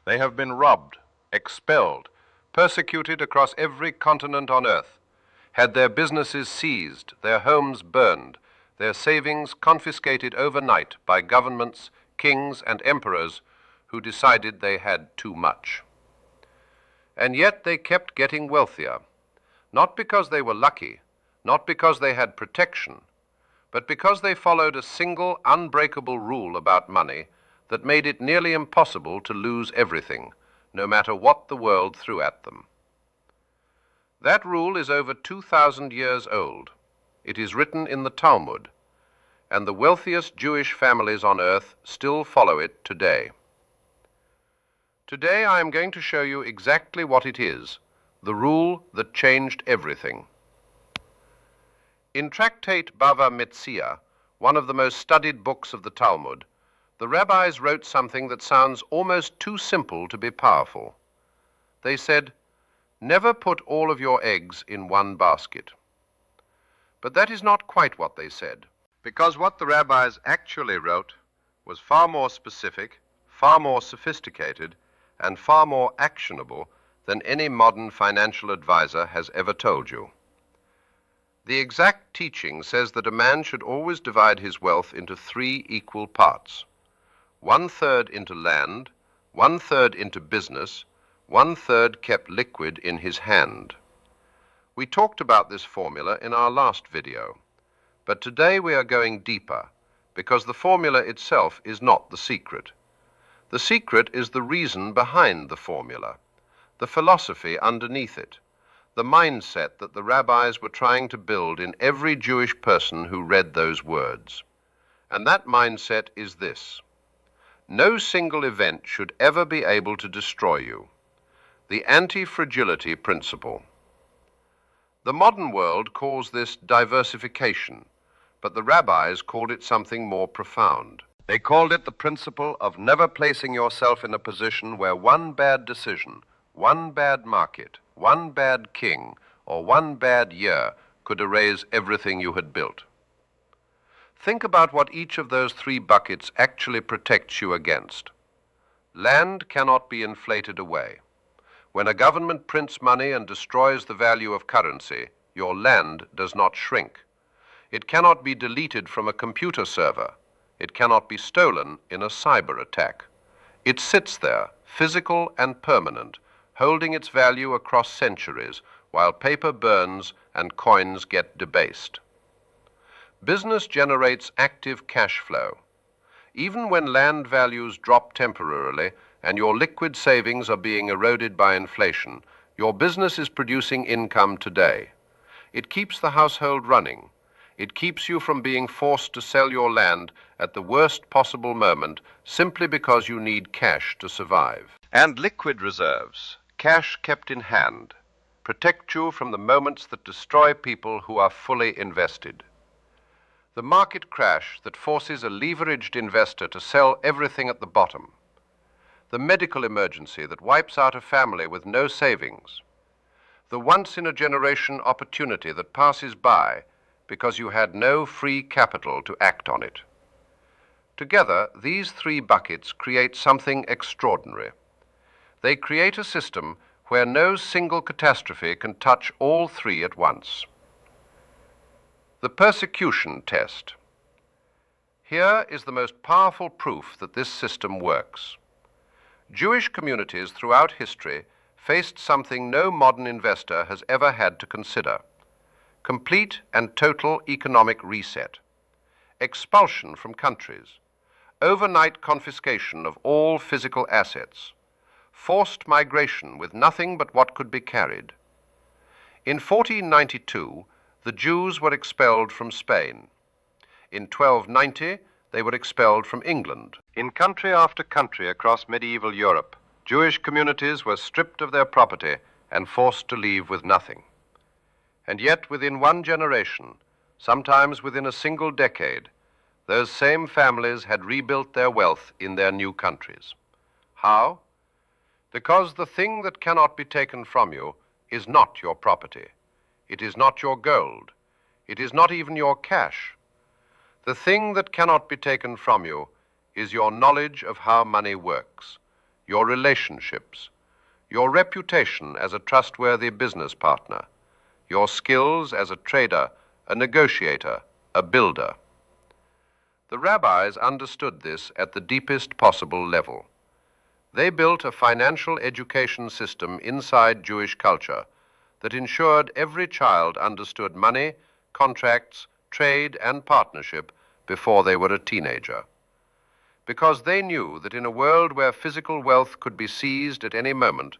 They have been robbed, expelled, persecuted across every continent on earth, had their businesses seized, their homes burned, their savings confiscated overnight by governments, kings, and emperors who decided they had too much. And yet they kept getting wealthier, not because they were lucky, not because they had protection, but because they followed a single unbreakable rule about money that made it nearly impossible to lose everything, no matter what the world threw at them. That rule is over 2,000 years old. It is written in the Talmud, and the wealthiest Jewish families on earth still follow it today. Today I am going to show you exactly what it is, the rule that changed everything. In Tractate Bava Metzia, one of the most studied books of the Talmud, the rabbis wrote something that sounds almost too simple to be powerful. They said, "Never put all of your eggs in one basket." But that is not quite what they said, because what the rabbis actually wrote was far more specific, far more sophisticated, and far more actionable than any modern financial advisor has ever told you. The exact teaching says that a man should always divide his wealth into 3 equal parts: 1/3 into land, 1/3 into business, 1/3 kept liquid in his hand. We talked about this formula in our last video, but today we are going deeper, because the formula itself is not the secret. The secret is the reason behind the formula, the philosophy underneath it, the mindset that the rabbis were trying to build in every Jewish person who read those words. And that mindset is this: no single event should ever be able to destroy you. The anti-fragility principle. The modern world calls this diversification, but the rabbis called it something more profound. They called it the principle of never placing yourself in a position where one bad decision, one bad market, one bad king, or one bad year could erase everything you had built. Think about what each of those 3 buckets actually protects you against. Land cannot be inflated away. When a government prints money and destroys the value of currency, your land does not shrink. It cannot be deleted from a computer server. It cannot be stolen in a cyber attack. It sits there, physical and permanent, holding its value across centuries, while paper burns and coins get debased. Business generates active cash flow. Even when land values drop temporarily and your liquid savings are being eroded by inflation, your business is producing income today. It keeps the household running. It keeps you from being forced to sell your land at the worst possible moment simply because you need cash to survive. And liquid reserves, cash kept in hand, protect you from the moments that destroy people who are fully invested. The market crash that forces a leveraged investor to sell everything at the bottom. The medical emergency that wipes out a family with no savings. The once-in-a-generation opportunity that passes by because you had no free capital to act on it. Together, these 3 buckets create something extraordinary. They create a system where no single catastrophe can touch all 3 at once. The persecution test. Here is the most powerful proof that this system works. Jewish communities throughout history faced something no modern investor has ever had to consider: complete and total economic reset, expulsion from countries, overnight confiscation of all physical assets, forced migration with nothing but what could be carried. In 1492, the Jews were expelled from Spain. In 1290, they were expelled from England. In country after country across medieval Europe, Jewish communities were stripped of their property and forced to leave with nothing. And yet, within one generation, sometimes within a single decade, those same families had rebuilt their wealth in their new countries. How? Because the thing that cannot be taken from you is not your property. It is not your gold. It is not even your cash. The thing that cannot be taken from you is your knowledge of how money works, your relationships, your reputation as a trustworthy business partner, your skills as a trader, a negotiator, a builder. The rabbis understood this at the deepest possible level. They built a financial education system inside Jewish culture that ensured every child understood money, contracts, trade, and partnership before they were a teenager. Because they knew that in a world where physical wealth could be seized at any moment,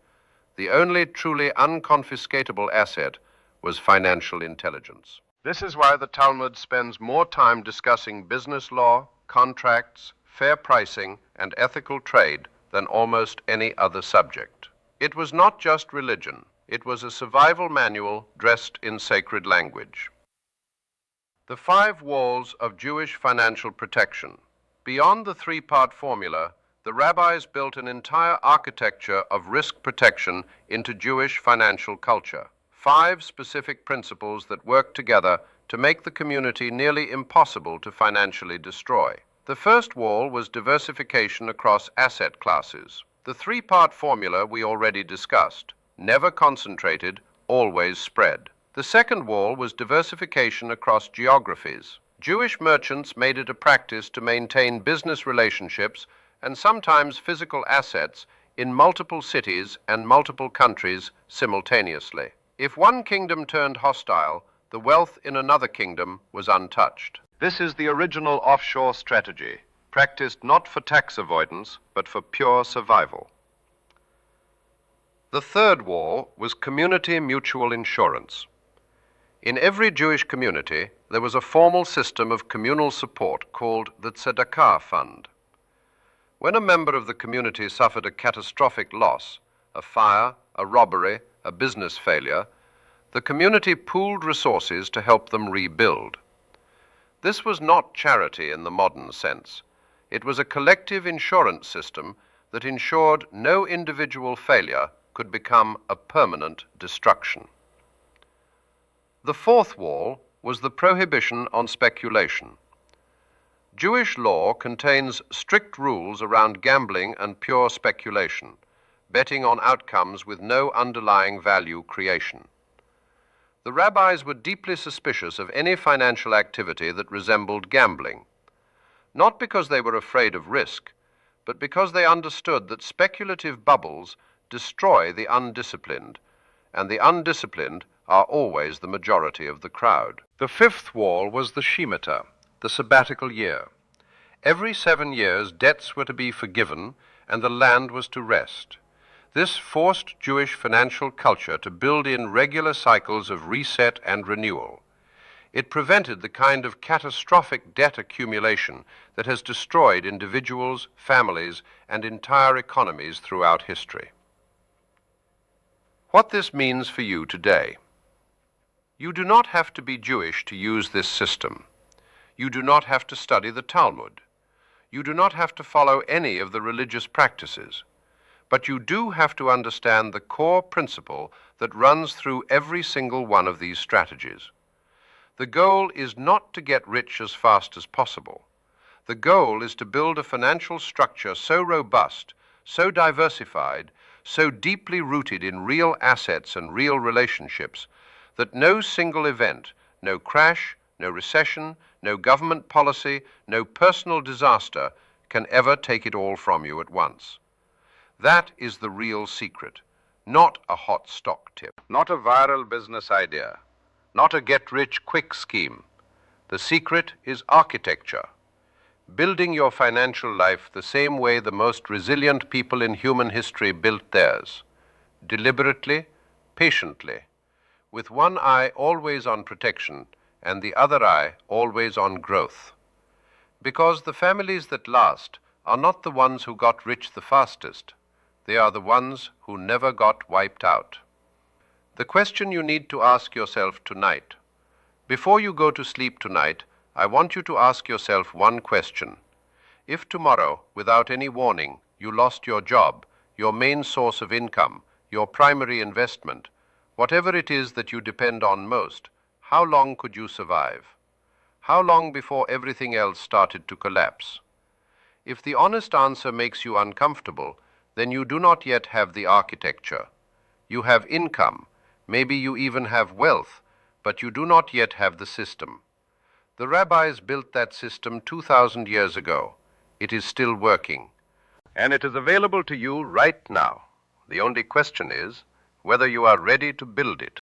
the only truly unconfiscatable asset was financial intelligence. This is why the Talmud spends more time discussing business law, contracts, fair pricing, and ethical trade than almost any other subject. It was not just religion. It was a survival manual dressed in sacred language. The 5 walls of Jewish financial protection. Beyond the 3-part formula, the rabbis built an entire architecture of risk protection into Jewish financial culture. 5 specific principles that work together to make the community nearly impossible to financially destroy. The first wall was diversification across asset classes. The 3-part formula we already discussed. Never concentrated, always spread. The second wall was diversification across geographies. Jewish merchants made it a practice to maintain business relationships and sometimes physical assets in multiple cities and multiple countries simultaneously. If one kingdom turned hostile, the wealth in another kingdom was untouched. This is the original offshore strategy, practiced not for tax avoidance, but for pure survival. The third wall was community mutual insurance. In every Jewish community, there was a formal system of communal support called the Tzedakah fund. When a member of the community suffered a catastrophic loss, a fire, a robbery, a business failure, the community pooled resources to help them rebuild. This was not charity in the modern sense. It was a collective insurance system that ensured no individual failure could become a permanent destruction. The fourth wall was the prohibition on speculation. Jewish law contains strict rules around gambling and pure speculation, betting on outcomes with no underlying value creation. The rabbis were deeply suspicious of any financial activity that resembled gambling, not because they were afraid of risk, but because they understood that speculative bubbles destroy the undisciplined, and the undisciplined are always the majority of the crowd. The fifth wall was the Shemitah, the sabbatical year. Every 7 years, debts were to be forgiven, and the land was to rest. This forced Jewish financial culture to build in regular cycles of reset and renewal. It prevented the kind of catastrophic debt accumulation that has destroyed individuals, families, and entire economies throughout history. What this means for you today. You do not have to be Jewish to use this system. You do not have to study the Talmud. You do not have to follow any of the religious practices. But you do have to understand the core principle that runs through every single one of these strategies. The goal is not to get rich as fast as possible. The goal is to build a financial structure so robust, so diversified, so deeply rooted in real assets and real relationships that no single event, no crash, no recession, no government policy, no personal disaster can ever take it all from you at once. That is the real secret, not a hot stock tip, not a viral business idea, not a get-rich-quick scheme. The secret is architecture, building your financial life the same way the most resilient people in human history built theirs, deliberately, patiently, with one eye always on protection and the other eye always on growth. Because the families that last are not the ones who got rich the fastest. They are the ones who never got wiped out. The question you need to ask yourself tonight. Before you go to sleep tonight, I want you to ask yourself one question. If tomorrow, without any warning, you lost your job, your main source of income, your primary investment, whatever it is that you depend on most, how long could you survive? How long before everything else started to collapse? If the honest answer makes you uncomfortable, then you do not yet have the architecture. You have income, maybe you even have wealth, but you do not yet have the system. The rabbis built that system 2,000 years ago. It is still working. And it is available to you right now. The only question is whether you are ready to build it.